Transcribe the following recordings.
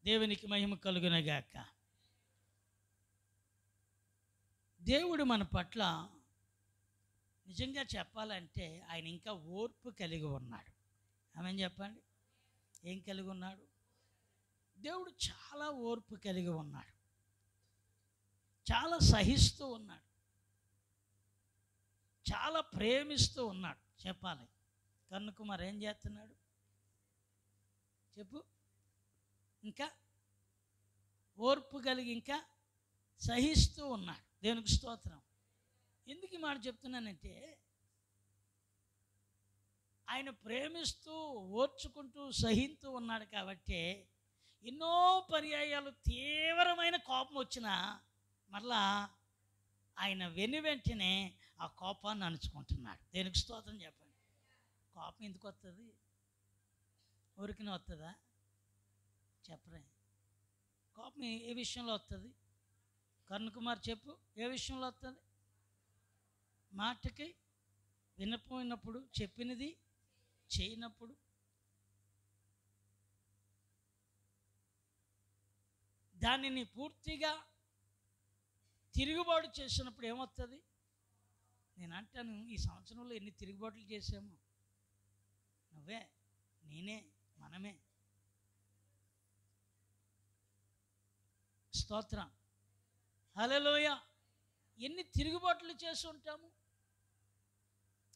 దేవునికి మహిమ కలుగునగాక. దేవుడు మన పట్ల నిజంగా చెప్పాలంటే ఆయన ఇంకా ఓర్పు కలిగి ఉన్నాడు. ఆమెన్ చెప్పండి. ఏం కలిగి ఉన్నాడు? దేవుడు చాలా ఓర్పు కలిగి ఉన్నాడు, చాలా సహిస్తూ ఉన్నాడు, చాలా ప్రేమిస్తూ ఉన్నాడు. చెప్పాలి, కన్నుకుమార్ ఏం చేస్తున్నాడు చెప్పు? ఇంకా ఓర్పు కలిగి ఇంకా సహిస్తూ ఉన్నాడు. దేవునికి స్తోత్రం. ఎందుకు ఈ మాట చెప్తున్నానంటే, ఆయన ప్రేమిస్తూ ఓర్చుకుంటూ సహిస్తూ ఉన్నాడు కాబట్టి ఎన్నో పర్యాయాలు తీవ్రమైన కోపం వచ్చినా మరలా ఆయన వెంటనే ఆ కోపాన్ని అణుచుకుంటున్నాడు. దేనికి స్తోత్రం చెప్పండి. కోపం ఎందుకు వస్తుంది? ఊరికినే వస్తుందా? చెప్పరే. కోపం ఏ విషయంలో వస్తుంది? కరుణకుమార్ చెప్పు, ఏ విషయంలో వస్తుంది? మాటకి వినపోయినప్పుడు, చెప్పినది చేయనప్పుడు, దానిని పూర్తిగా తిరుగుబాటు చేసినప్పుడు ఏమవుతుంది? నేను అంటాను, ఈ సంవత్సరంలో ఎన్ని తిరుగుబాట్లు చేసామో. నువ్వే, నేనే, మనమే. స్తోత్రం, హల్లెలూయా. ఎన్ని తిరుగుబాట్లు చేసి ఉంటాము.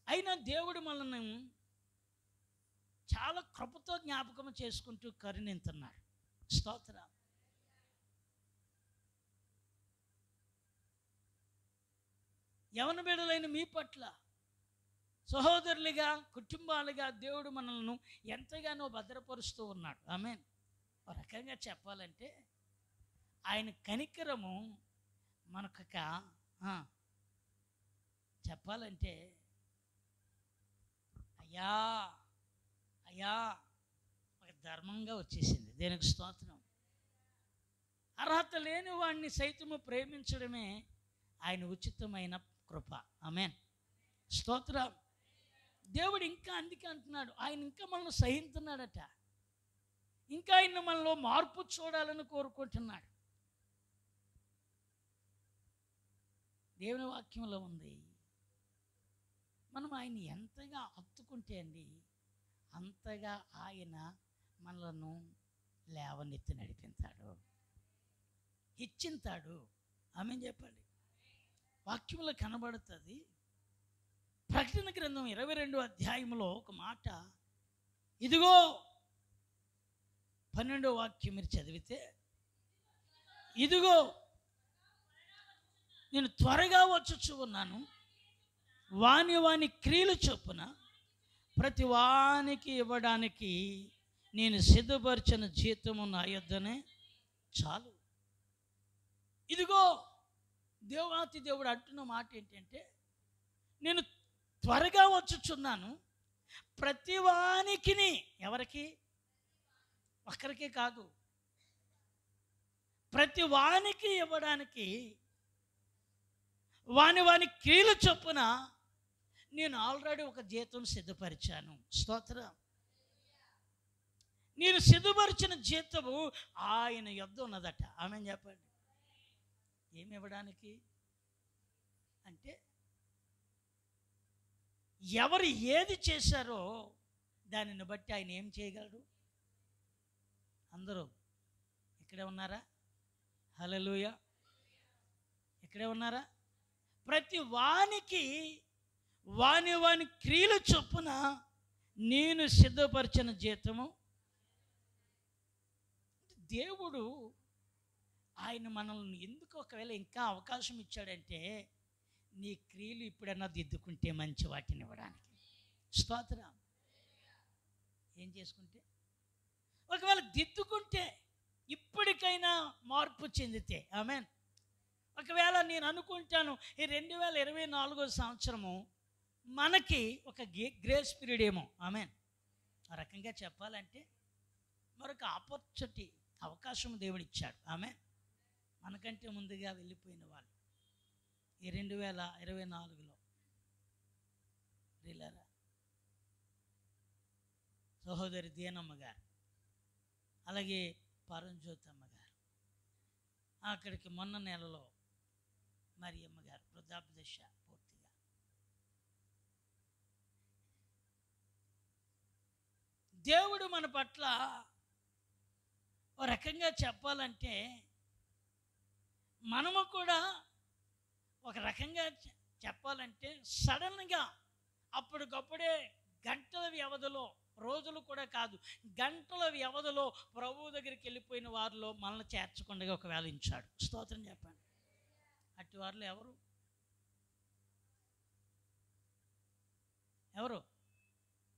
అయినా దేవుడు మనల్ని చాలా కృపతో జ్ఞాపకం చేసుకుంటూ కరుణిస్తున్నాడు. స్తోత్రం. యవన బిడ్డలైన మీ పట్ల, సహోదరులుగా, కుటుంబాలుగా దేవుడు మనల్ని ఎంతగానో భద్రపరుస్తూ ఉన్నాడు. ఆమేన్. ఒక రకంగా చెప్పాలంటే ఆయన కనికరము మనకొక చెప్పాలంటే అయ్యా అయ్యా ఒక ధర్మంగా వచ్చేసింది. దేనికి స్తోత్రం. అర్హత లేని వాడిని సైతము ప్రేమించడమే ఆయన ఉచితమైన కృప. ఆమేన్. స్తోత్రం. దేవుడు ఇంకా అందుకే అంటున్నాడు, ఆయన ఇంకా మనల్ని సహిస్తున్నాడట. ఇంకా ఆయన మనలో మార్పు చూడాలని కోరుకుంటున్నాడు. దేవుని వాక్యంలో ఉంది, మనం ఆయన ఎంతగా హత్తుకుంటే అండి అంతగా ఆయన మనలను లేవనెత్తి నడిపిస్తాడు, హెచ్చింతాడు. ఆమేన్ చెప్పండి. వాక్యంలో కనబడుతుంది. ప్రకటన గ్రంథం 22వ అధ్యాయంలో ఒక మాట, ఇదిగో 12వ వాక్యం మీరు చదివితే, ఇదిగో నేను త్వరగా వచ్చుచు ఉన్నాను, వాని వాని క్రియలు చొప్పున ప్రతి వానికి ఇవ్వడానికి నేను సిద్ధపరిచిన జీతము నా యొద్దనే చాలు. ఇదిగో దేవాతి దేవుడు అంటున్న మాట ఏంటంటే, నేను త్వరగా వచ్చుచున్నాను, ప్రతి వానికి, ఎవరికి? ఒక్కరికే కాదు, ప్రతి వానికి ఇవ్వడానికి వాని వాని క్రియలు చొప్పున నేను ఆల్రెడీ ఒక జీతం సిద్ధపరిచాను. స్తోత్రం. నేను సిద్ధపరిచిన జీతము ఆయన యొద్ద ఉన్నదట. ఆమేన్ చెప్పండి. ఏమి ఇవ్వడానికి అంటే, ఎవరు ఏది చేశారో దానిని బట్టి ఆయన ఏం చేయగలడు? అందరూ ఇక్కడే ఉన్నారా? హల్లెలూయా. ఇక్కడే ఉన్నారా? ప్రతి వానికి వాని వాని క్రియల చొప్పున నేను సిద్ధపరిచిన జీతము. దేవుడు ఆయన మనల్ని ఎందుకు ఒకవేళ ఇంకా అవకాశం ఇచ్చాడంటే, నీ క్రియలు ఇప్పుడన్నా దిద్దుకుంటే మంచి వాటిని ఇవ్వడానికి. స్తోత్రం. ఏం చేసుకుంటే? ఒకవేళ దిద్దుకుంటే, ఇప్పటికైనా మార్పు చెందితే. ఆమేన్. ఒకవేళ నేను అనుకుంటాను ఈ 2024వ సంవత్సరము మనకి ఒక గ్రేస్ పీరియడ్ ఏమో. ఆమేన్. ఆ రకంగా చెప్పాలంటే మరొక ఆపర్చునిటీ, అవకాశం దేవుడు ఇచ్చాడు. ఆమేన్. మనకంటే ముందుగా వెళ్ళిపోయిన వాళ్ళు ఈ 2024లో రీలరా సహోదరి దీనమ్మ గారు, అలాగే పరంజ్యోతమ్మ గారు. అక్కడికి మొన్న నెలలో మరియమ్మ గారు వృద్ధాప్య దశ పూర్తిగా. దేవుడు మన పట్ల ఓ రకంగా చెప్పాలంటే మనము కూడా ఒక రకంగా చెప్పాలంటే సడన్గా అప్పటికప్పుడే గంటల వ్యవధిలో, రోజులు కూడా కాదు, గంటల వ్యవధిలో ప్రభువు దగ్గరికి వెళ్ళిపోయిన వారిలో మనల్ని చేర్చకుండా ఒకవేళ ఉంచాడు. స్తోత్రం చెప్పండి. అట్టి వారిలో ఎవరు?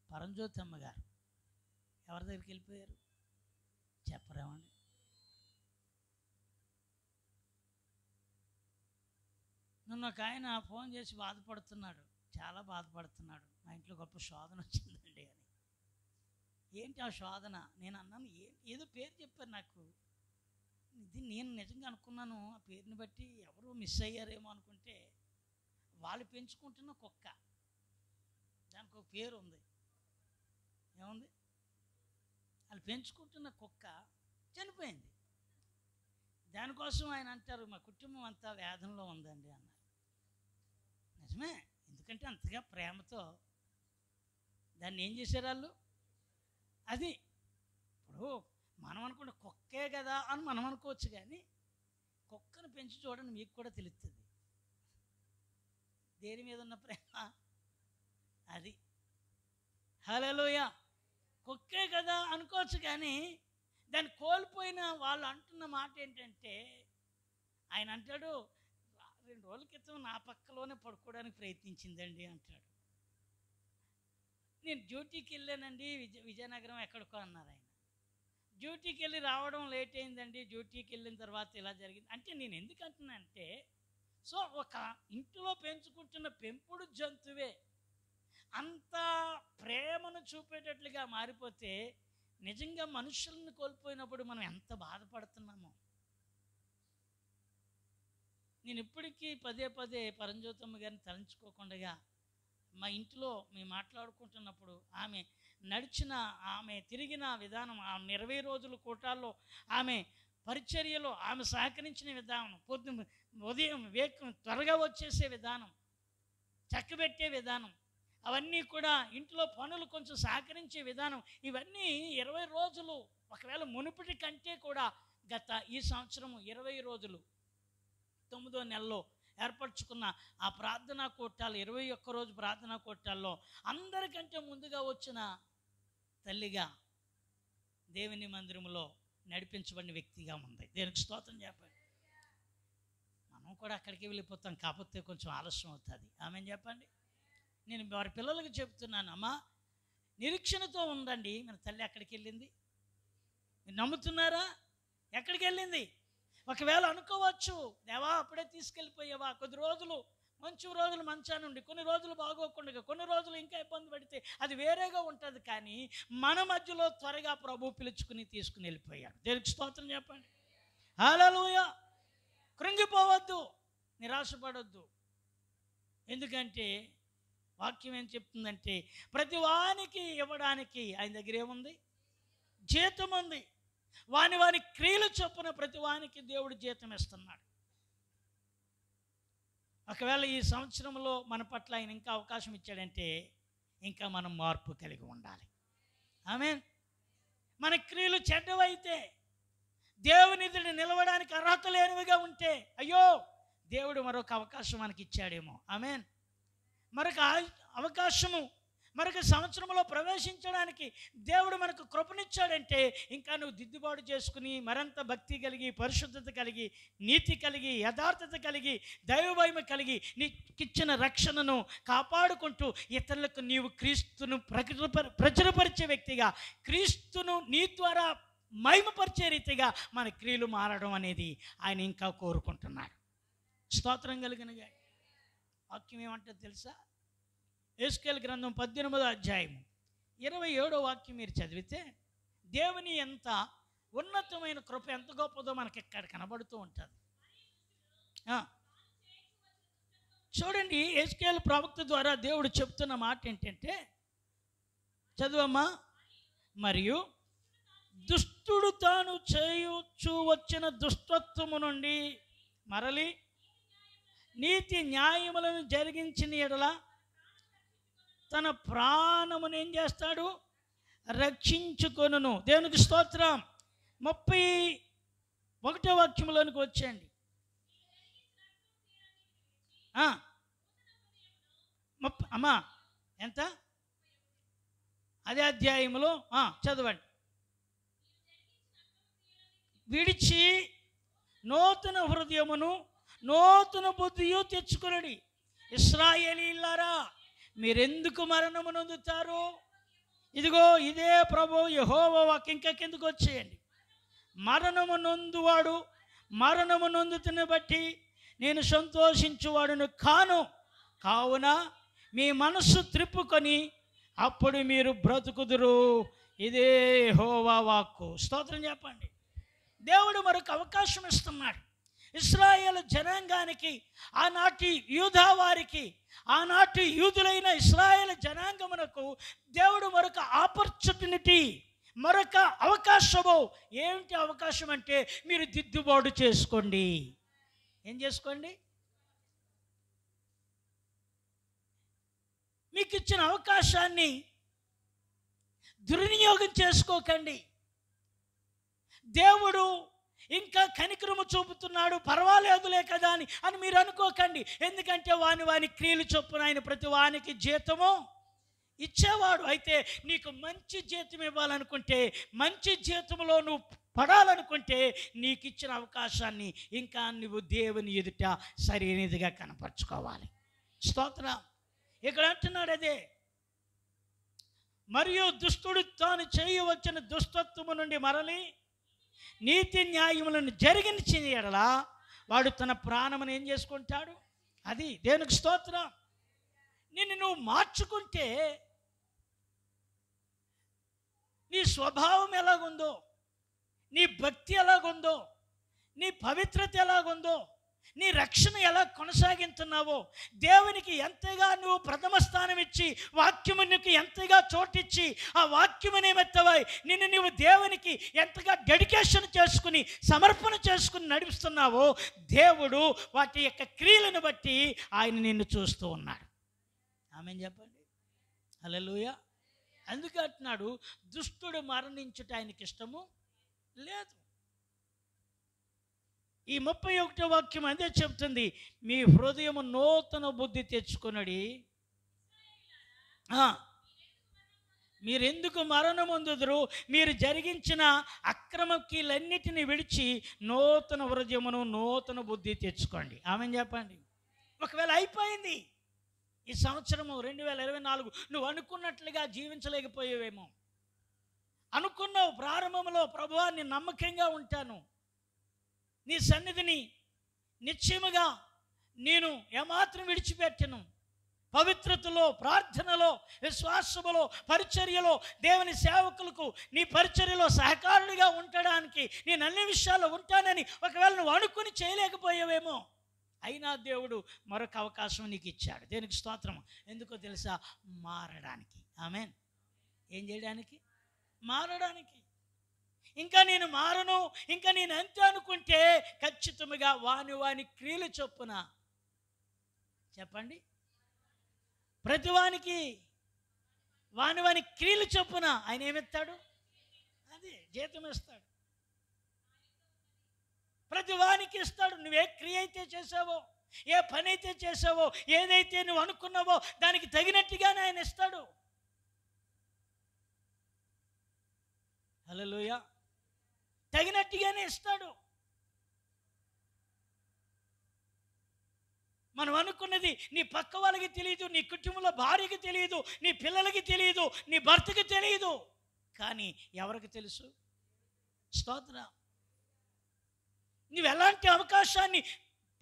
పరంజ్యోతమ్మ గారు. ఎవరి దగ్గరికి వెళ్ళిపోయారు చెప్పరేమండి? నన్ను ఒక ఆయన ఫోన్ చేసి బాధపడుతున్నాడు, చాలా బాధపడుతున్నాడు. మా ఇంట్లో గొప్ప శోధన వచ్చిందండి అని. ఏంటి ఆ శోధన? నేను అన్నాను, ఏదో పేరు చెప్పారు నాకు. ఇది నేను నిజంగా అనుకున్నాను, ఆ పేరుని బట్టి ఎవరు మిస్ అయ్యారేమో అనుకుంటే వాళ్ళు పెంచుకుంటున్న కుక్క, దానికి ఒక పేరు ఉంది. ఏముంది? వాళ్ళు పెంచుకుంటున్న కుక్క చనిపోయింది. దానికోసం ఆయన అంటారు, మా కుటుంబం అంతా వేదనలో ఉందండి అన్నారు. నిజమే, ఎందుకంటే అంతగా ప్రేమతో దాన్ని ఏం చేశారు వాళ్ళు. అది ఇప్పుడు మనం అనుకుంటే కుక్కే కదా అని మనం అనుకోవచ్చు, కానీ కుక్కను పెంచి చూడండి, మీకు కూడా తెలుస్తుంది దేని మీద ఉన్న ప్రేమ. అది హల్లెలూయా. కుక్కే కదా అనుకోవచ్చు, కానీ దాన్ని కోల్పోయిన వాళ్ళు అంటున్న మాట ఏంటంటే, ఆయన అంటాడు, 2 రోజుల క్రితం నా పక్కలోనే పడుకోవడానికి ప్రయత్నించిందండి అంటాడు. నేను డ్యూటీకి వెళ్ళానండి, విజయనగరం ఎక్కడికో అన్నారు ఆయన. డ్యూటీకి వెళ్ళి రావడం లేట్ అయిందండి, డ్యూటీకి వెళ్ళిన తర్వాత ఇలా జరిగింది అంటే. నేను ఎందుకు అంటున్నా అంటే, సో ఒక ఇంట్లో పెంచుకుంటున్న పెంపుడు జంతువే అంత ప్రేమను చూపేటట్లుగా మారిపోతే నిజంగా మనుషులను కోల్పోయినప్పుడు మనం ఎంత బాధపడుతున్నామో. నేను ఇప్పటికీ పదే పదే పరంజ్యోతమ్మ గారిని తలంచుకోకుండా, మా ఇంట్లో మేము మాట్లాడుకుంటున్నప్పుడు ఆమె నడిచిన, ఆమె తిరిగిన విధానం, ఆమె 20 రోజుల కూటాల్లో ఆమె పరిచర్యలో ఆమె సహకరించిన విధానం, ఉదయం త్వరగా వచ్చేసే విధానం, చక్కబెట్టే విధానం, అవన్నీ కూడా ఇంట్లో పనులు కొంచెం సహకరించే విధానం, ఇవన్నీ 20 రోజులు, ఒకవేళ మునుపటి కంటే కూడా గత ఈ సంవత్సరము 20 రోజులు 9వ నెలలో ఏర్పరచుకున్న ఆ ప్రార్థనా కూటాలు, 21 రోజు ప్రార్థనా కూటాల్లో అందరికంటే ముందుగా వచ్చిన తల్లిగా దేవుని మందిరంలో నడిపించబడిన వ్యక్తిగా ఉంది. దేనికి స్తోత్రం చెప్పండి. మనం కూడా అక్కడికి వెళ్ళిపోతాం, కాకపోతే కొంచెం ఆలస్యం అవుతుంది. ఆమెను చెప్పండి. నేను వారి పిల్లలకు చెప్తున్నాను, అమ్మా నిరీక్షణతో ఉండండి. మన తల్లి ఎక్కడికి వెళ్ళింది? మీరు నమ్ముతున్నారా? ఎక్కడికి వెళ్ళింది? ఒకవేళ అనుకోవచ్చు, దేవా అప్పుడే తీసుకెళ్ళిపోయావా, కొద్ది రోజులు మంచి రోజులు మంచానుండి, కొన్ని రోజులు బాగోకుండా, కొన్ని రోజులు ఇంకా ఇబ్బంది పడితే అది వేరేగా ఉంటుంది. కానీ మన మధ్యలో త్వరగా ప్రభు పిలుచుకుని తీసుకుని వెళ్ళిపోయాడు. దేనికి స్తోత్రం చెప్పండి. హల్లెలూయా. కృంగిపోవద్దు, నిరాశపడొద్దు. ఎందుకంటే వాక్యం ఏం చెప్తుందంటే, ప్రతి వానికి ఇవ్వడానికి ఆయన దగ్గర ఏముంది? జీతం ఉంది. వాని క్రియలు చొప్పున ప్రతి వానికి దేవుడు జీతం ఇస్తున్నాడు. ఒకవేళ ఈ సంవత్సరంలో మన పట్ల ఆయన ఇంకా అవకాశం ఇచ్చాడంటే ఇంకా మనం మార్పు కలిగి ఉండాలి. ఆమేన్. మన క్రియలు చెడ్డవైతే, దేవుని ఎదుట నిలవడానికి అర్హత లేనివిగా ఉంటే, అయ్యో దేవుడు మరొక అవకాశం మనకి ఇచ్చాడేమో. ఆమేన్. మరొక అవకాశము, మరొక సంవత్సరంలో ప్రవేశించడానికి దేవుడు మనకు కృపనిచ్చాడంటే ఇంకా నువ్వు దిద్దుబాటు చేసుకుని మరింత భక్తి కలిగి, పరిశుద్ధత కలిగి, నీతి కలిగి, యథార్థత కలిగి, దైవభయం కలిగి, నీకిచ్చిన రక్షణను కాపాడుకుంటూ ఇతరులకు నీవు క్రీస్తును ప్రచురపరిచే వ్యక్తిగా, క్రీస్తును నీ ద్వారా మహిమపరిచే రీతిగా మన క్రియలు మారడం అనేది ఆయన ఇంకా కోరుకుంటున్నాడు. స్తోత్రం కలిగినగా. వాక్యం ఏమంటే తెలుసా? యెహెజ్కేలు గ్రంథం 18వ అధ్యాయం 27వ వాక్యం మీరు చదివితే దేవుని ఎంత ఉన్నతమైన కృప, ఎంత గొప్పదో మనకి ఇక్కడ కనబడుతూ ఉంటుంది. చూడండి, యెహెజ్కేలు ప్రవక్త ద్వారా దేవుడు చెప్తున్న మాట ఏంటంటే, చదువమ్మా. మరియు దుష్టుడు తాను చేయొచ్చు వచ్చిన దుష్టత్వము నుండి మరలి నీతి న్యాయములను జరిగించిన ఎడల తన ప్రాణమును ఏం చేస్తాడు? రక్షించుకొనును. దేవునికి స్తోత్రం. 31వ వాక్యంలోనికి వచ్చేయండి. అమ్మా ఎంత? అదే అధ్యాయంలో చదవండి. విడిచి నూతన హృదయమును నూతన బుద్ధియు తెచ్చుకొనుడి. ఇశ్రాయేలీయులారా, మీరెందుకు మరణము నొందుతారు? ఇదిగో ఇదే ప్రభువు యెహోవా వాక్కు. ఇంకా కిందకు వచ్చేయండి. మరణము నొందువాడు మరణము నొందుతుని బట్టి నేను సంతోషించువాడును కాను. కావున మీ మనస్సు త్రిప్పుకొని అప్పుడు మీరు బ్రతుకుదురు. ఇదే యెహోవా వాక్కు. స్తోత్రం చెప్పండి. దేవుడు మరొక అవకాశం ఇస్తున్నాడు ఇశ్రాయేలు జనాంగానికి, ఆనాటి యూదా వారికి, ఆనాటి యూదులైన ఇశ్రాయేలు జనాంగమునకు దేవుడు మరొక ఆపర్చునిటీ, మరొక అవకాశము. ఏమిటి అవకాశం అంటే మీరు దిద్దుబాటు చేసుకోండి. ఏం చేసుకోండి? మీకు ఇచ్చిన అవకాశాన్ని దుర్వినియోగం చేసుకోకండి. దేవుడు ఇంకా కనికరము చూపుతున్నాడు, పర్వాలేదులే కదా అని మీరు అనుకోకండి. ఎందుకంటే వాని క్రియలు చొప్పున ఆయన ప్రతి వానికి జీతము ఇచ్చేవాడు. అయితే నీకు మంచి జీతం ఇవ్వాలనుకుంటే, మంచి జీతంలో నువ్వు పడాలనుకుంటే, నీకు ఇచ్చిన అవకాశాన్ని ఇంకా నువ్వు దేవుని ఎదుట సరైనదిగా కనపరుచుకోవాలి. స్తోత్రం. ఇక్కడ అంటున్నాడు అదే. మరియు దుష్టుడు తాను చేయవచ్చిన దుష్టత్వము నుండి మరలి నీతి న్యాయములను జరిగించిన ఎడల వాడు తన ప్రాణమును ఏం చేసుకుంటాడు? అది దేవునికి స్తోత్రం. నిన్ను నువ్వు మార్చుకుంటే నీ స్వభావం ఎలాగుందో, నీ భక్తి ఎలాగుందో, నీ పవిత్రత ఎలాగుందో, నీ రక్షణ ఎలా కొనసాగిస్తున్నావో, దేవునికి ఎంతగా నువ్వు ప్రథమ స్థానం ఇచ్చి వాక్యమునికి ఎంతగా చోటిచ్చి ఆ వాక్యము నిమిత్తమై నిన్ను నువ్వు దేవునికి ఎంతగా డెడికేషన్ చేసుకుని సమర్పణ చేసుకుని నడిపిస్తున్నావో, దేవుడు వాటి యొక్క క్రియలను బట్టి ఆయన నిన్ను చూస్తూ ఉన్నాడు. ఆమేన్ చెప్పండి. హల్లెలూయా. అందుకే అంటున్నాడు, దుష్టుడు మరణించుట ఆయనకి ఇష్టము లేదు. ఈ 31వ వాక్యం అదే చెప్తుంది. మీ హృదయము నూతన బుద్ధి తెచ్చుకొనుడి. మీరెందుకు మరణమొందుదురు? మీరు జరిగించిన అక్రమ క్రియలన్నిటిని విడిచి నూతన హృదయమును నూతన బుద్ధి తెచ్చుకోండి. ఆమేన్ చెప్పండి. ఒకవేళ అయిపోయింది ఈ సంవత్సరము 2024, నువ్వు అనుకున్నట్లుగా జీవించలేకపోయేవేమో. అనుకున్నావు ప్రారంభంలో, ప్రభువా నీ నమ్మకంగా ఉంటాను, నీ సన్నిధిని నిశ్చయముగా నేను ఏమాత్రం విడిచిపెట్టను, పవిత్రతలో, ప్రార్థనలో, విశ్వాసములో, పరిచర్యలో, దేవుని సేవకులకు నీ పరిచర్యలో సహకారుడిగా ఉండడానికి నేను అన్ని విషయాల్లో ఉంటానని ఒకవేళ నువ్వు అనుకుని చేయలేకపోయావేమో. అయినా దేవుడు మరొక అవకాశం నీకు ఇచ్చాడు. దేనికి స్తోత్రం. ఎందుకో తెలుసా? మారడానికి. ఆమేన్. ఏం చేయడానికి? మారడానికి. ఇంకా నేను మారను, ఇంకా నేను అంతే అనుకుంటే ఖచ్చితంగా వాని క్రియలు చొప్పున చెప్పండి, ప్రతివానికి వాని క్రియలు చొప్పున ఆయన ఏమిస్తాడు? అదే జీతం ఇస్తాడు. ప్రతి వానికి ఇస్తాడు. నువ్వే క్రియ అయితే చేసావో, ఏ పని అయితే చేసావో, ఏదైతే నువ్వు అనుకున్నావో దానికి తగినట్టుగానే ఆయన ఇస్తాడు. హల్లెలూయా. తగినట్టుగానే ఇస్తాడు. మనం అనుకున్నది నీ పక్క వాళ్ళకి తెలియదు, నీ కుటుంబంలో భార్యకి తెలియదు, నీ పిల్లలకి తెలియదు, నీ భర్తకి తెలియదు. కానీ ఎవరికి తెలుసు? స్తోత్రం. నువ్వు ఎలాంటి అవకాశాన్ని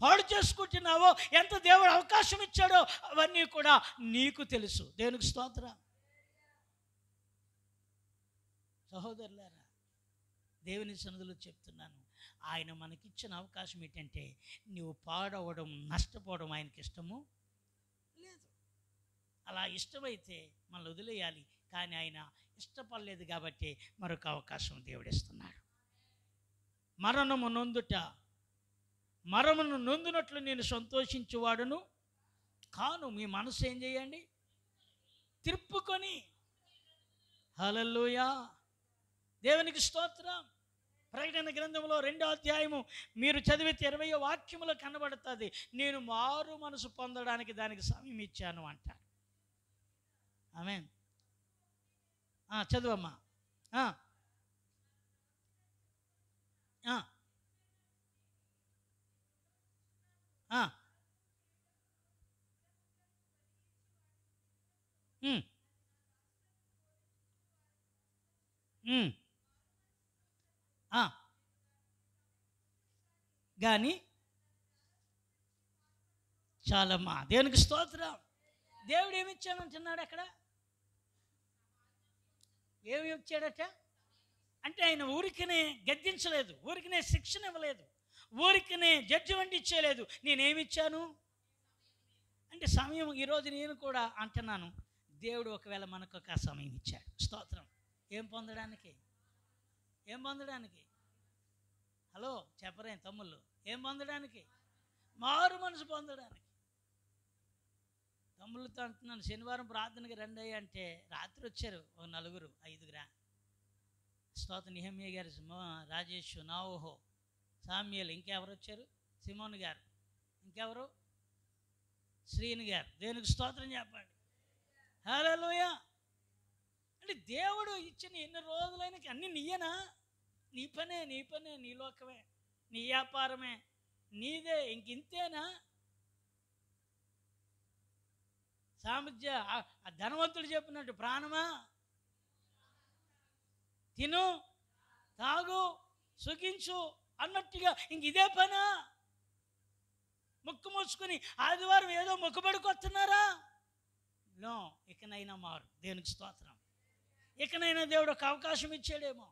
పాడు చేసుకుంటున్నావో, ఎంత దేవుడు అవకాశం ఇచ్చాడో అవన్నీ కూడా నీకు తెలుసు. దేవునికి స్తోత్రం. సహోదరులారా, దేవుని సన్నిధిలో చెప్తున్నాను, ఆయన మనకిచ్చిన అవకాశం ఏంటంటే నువ్వు పాడవడం, నష్టపోవడం ఆయనకి ఇష్టము లేదు. అలా ఇష్టమైతే మనల్ని వదిలేయాలి, కానీ ఆయన ఇష్టపడలేదు కాబట్టి మరొక అవకాశం దేవుడు ఇస్తున్నాడు. మరణము నొందునట్లు నేను సంతోషించువాడును కాను. మీ మనసు ఏం చేయండి? తిప్పుకొని. హల్లెలూయా, దేవునికి స్తోత్రం. ప్రకటన గ్రంథంలో 2వ అధ్యాయము మీరు చదివితే 20వ వాక్యములో కనబడుతుంది. నేను మారు మనసు పొందడానికి దానికి సమయం ఇచ్చాను అంటారు. ఆమేన్. చదువమ్మా. కానీ చాలమ్మా, దేవునికి స్తోత్రం. దేవుడు ఏమి ఇచ్చానంటున్నాడు అక్కడ? ఏమి ఇచ్చాడట అంటే ఆయన ఊరికనే గద్దించలేదు, ఊరికనే శిక్షణ ఇవ్వలేదు, ఊరికనే జడ్జిమెంట్ ఇచ్చేయలేదు. నేనేమి ఇచ్చాను అంటే సమయం. ఈరోజు నేను కూడా అంటున్నాను, దేవుడు ఒకవేళ మనకు ఒక సమయం ఇచ్చాడు. స్తోత్రం. ఏం పొందడానికి? హలో చెప్పరే తమ్ముళ్ళు, ఏం పొందడానికి? మారు మనసు పొందడానికి. తమ్ముళ్ళతో అంటున్నాను, శనివారం ప్రార్థనకి రండి అంటే రాత్రి వచ్చారు ఒక 4, 5. స్తోత్రం. నిహమ్య గారు, రాజేష్, నావోహో, సామ్యలు, ఇంకెవరు వచ్చారు? సిమోన్ గారు, ఇంకెవరు? శ్రీని గారు. దేవునికి స్తోత్రం చెప్పండి. హల్లెలూయా. అంటే దేవుడు ఇచ్చిన ఎన్ని రోజులైనా అన్నీ నీయేనా? నీ పనే, నీ లోకమే, నీ వ్యాపారమే, నీదే. ఇంతేనా? సామర్థ్య ధనవంతుడు చెప్పినట్టు ప్రాణమా తిను, తాగు, సుఖించు అన్నట్టుగా ఇదే పనా? ముక్కు మూసుకుని ఆదివారం ఏదో మొక్కుబడికొస్తున్నారా? నో. ఇకనైనా మారు. దేవునికి స్తోత్రం. ఇకనైనా దేవుడు ఒక అవకాశం ఇచ్చాడేమో.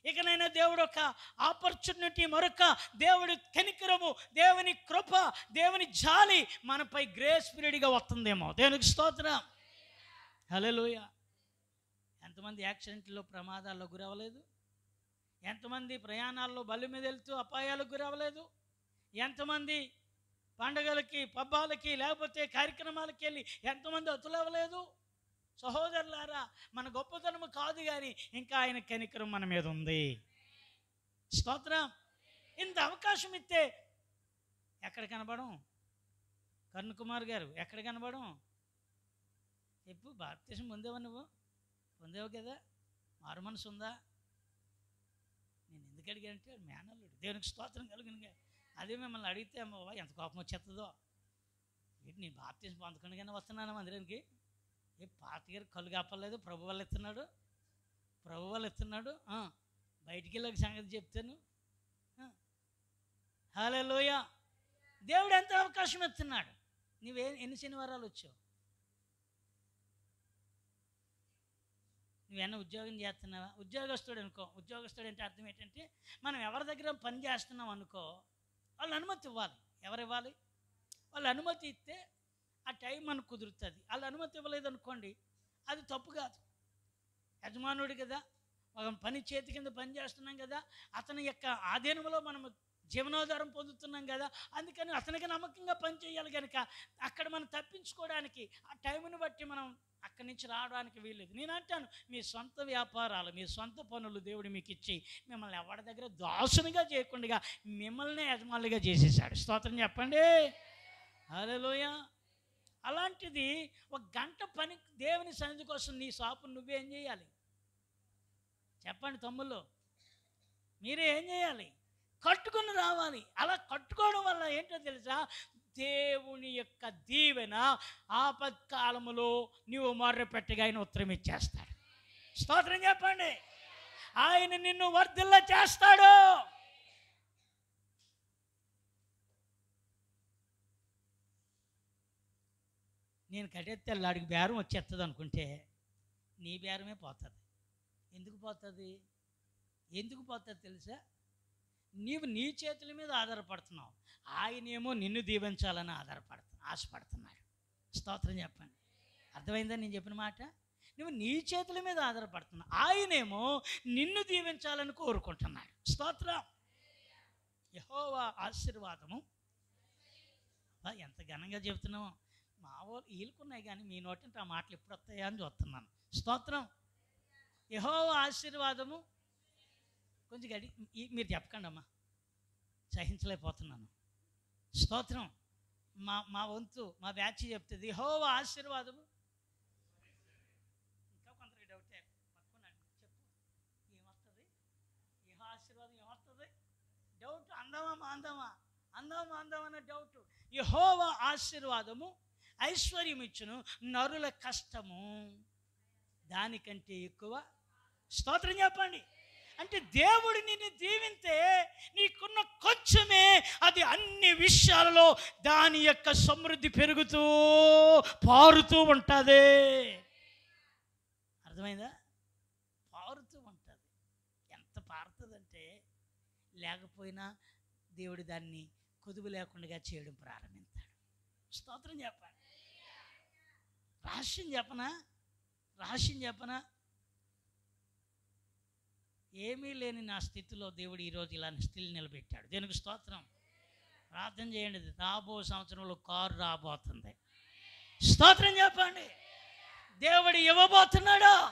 ఇకనైనా దేవుడు ఒక ఆపర్చునిటీ, మరొక దేవుడి కనికరము, దేవుని కృప, దేవుని జాలి మనపై గ్రేస్ పీరియడ్గా వస్తుందేమో. దేవునికి స్తోత్రం. హల్లెలూయా. ఎంతమంది యాక్సిడెంట్లో, ప్రమాదాల్లో గురవ్వలేదు? ఎంతమంది ప్రయాణాల్లో బల్లి మీద వెళ్తూ అపాయాలకు గురవ్వలేదు? ఎంతమంది పండగలకి, పబ్బాలకి, లేకపోతే కార్యక్రమాలకి వెళ్ళి ఎంతమంది అతులవ్వలేదు? సహోదరులారా, మన గొప్పతనము కాదు కానీ ఇంకా ఆయన కనికరం మన మీద ఉంది. స్తోత్రం. ఇంత అవకాశం ఇస్తే ఎక్కడ కనబడం? కరుణ్ కుమార్ గారు ఎక్కడ కనబడం? చెప్పు. భారతదేశం పొందేవా? నువ్వు పొందేవు కదా? మారు మనసు ఉందా? నేను ఎందుకు అడిగానంటే మేనల్లుడు. దేవునికి స్తోత్రం కలుగునుగా. అదే మిమ్మల్ని అడిగితే అమ్మ ఎంత కోపం వచ్చేస్తుందో. ఏంటి నేను బాప్తిసం పొందకుండానే వస్తున్నాను మందిరానికి? పాతగారు కళ్ళు కాపలేదు, ప్రభు వాళ్ళు ఎత్తున్నాడు. బయటికి వెళ్ళక సంగతి చెప్తాను. హల్లెలూయా. దేవుడు ఎంత అవకాశం ఇస్తున్నాడు. ఎన్ని శనివారాలు వచ్చావు? నువ్వేనా ఉద్యోగం చేస్తున్నావా? ఉద్యోగస్తుడు అనుకో. ఉద్యోగస్తుడు అంటే అర్థం ఏంటంటే మనం ఎవరి దగ్గర పని చేస్తున్నాం అనుకో, వాళ్ళు అనుమతి ఇవ్వాలి. ఎవరు ఇవ్వాలి? వాళ్ళు అనుమతి ఇస్తే ఆ టైం మనకు కుదురుతుంది. వాళ్ళు అనుమతి ఇవ్వలేదు అనుకోండి, అది తప్పు కాదు. యజమానుడు కదా, ఒక పని చేతి కింద పని చేస్తున్నాం కదా, అతని యొక్క ఆధీనంలో మనం జీవనోధారం పొందుతున్నాం కదా, అందుకని అతనికి నమ్మకంగా పని చేయాలి. కనుక అక్కడ మనం తప్పించుకోవడానికి ఆ టైంని బట్టి మనం అక్కడి నుంచి రావడానికి వీల్లేదు. నేను అంటాను, మీ సొంత వ్యాపారాలు, మీ సొంత పనులు దేవుడు మీకు ఇచ్చి మిమ్మల్ని ఎవరి దగ్గర దాసునిగా చేయకుండా మిమ్మల్ని యజమానులుగా చేసేసాడు. స్తోత్రం చెప్పండి. హల్లెలూయా. అలాంటిది ఒక గంట పని దేవుని సన్నిధి కోసం నీ షాపును నువ్వేం చేయాలి చెప్పండి తమ్ముళ్ళు? మీరే ఏం చేయాలి? కట్టుకుని రావాలి. అలా కట్టుకోవడం వల్ల ఏంటో తెలుసా? దేవుని యొక్క దీవెన ఆపత్కాలములో నీవు మొర్రపెట్టగా ఆయన ఉత్తరం ఇచ్చేస్తాడు. స్తోత్రం చెప్పండి. ఆయన నిన్ను వర్ధిల్ల చేస్తాడు. నేను కట్టెత్తే అడిగి బేరం వచ్చేస్తుంది అనుకుంటే నీ బేరమే పోతుంది. ఎందుకు పోతుంది తెలుసా? నీవు నీ చేతుల మీద ఆధారపడుతున్నావు, ఆయనేమో నిన్ను దీవించాలని ఆశపడుతున్నాడు. స్తోత్రం చెప్పండి. అర్థమైందా నేను చెప్పిన మాట? నువ్వు నీ చేతుల మీద ఆధారపడుతున్నావు. ఆయనేమో నిన్ను దీవించాలని కోరుకుంటున్నాడు. స్తోత్రం. యెహోవా ఆశీర్వాదము. ఎంత ఘనంగా చెబుతున్నామో. మా వాళ్ళు వీళ్ళకున్నాయి కానీ మీ నోటింటి ఆ మాటలు ఎప్పుడు వస్తాయా అని చూస్తున్నాను. స్తోత్రం. యెహోవా ఆశీర్వాదము. కొంచెం మీరు చెప్పకండి అమ్మా, సహించలేకపోతున్నాను. స్తోత్రం. మా వంతు మా బ్యాచ్ చెప్తుంది యెహోవా ఆశీర్వాదము. ఇంకా కొందరికి డౌటే, పట్టుకున్నాడు చెప్పు ఏమొస్తుంది, యెహోవా ఆశీర్వాదం ఏమొస్తుంది డౌట్. అందామా అనే డౌట్. యెహోవా ఆశీర్వాదము ఐశ్వర్యం ఇచ్చును, నరుల కష్టము దానికంటే ఎక్కువ. స్తోత్రం చెప్పండి. అంటే దేవుడు నిన్ను దీవింతే నీకున్న కొంచెమే అది అన్ని విషయాలలో దాని యొక్క సమృద్ధి పెరుగుతూ పారుతూ ఉంటుంది. అర్థమైందా? పారుతూ ఉంటుంది. ఎంత పారుతుందంటే లేకపోయినా దేవుడు దాన్ని కొదువు లేకుండా చేయడం ప్రారంభిస్తాడు. స్తోత్రం చెప్పండి. రహస్యం చెప్పనా? ఏమీ లేని నా స్థితిలో దేవుడు ఈరోజు ఇలాంటి స్థితిని నిలబెట్టాడు. దేనికి స్తోత్రం. ప్రార్థన చేయండి. రాబో సంవత్సరంలో కారు రాబోతుంది. స్తోత్రం చెప్పండి. దేవుడు ఇవ్వబోతున్నాడు.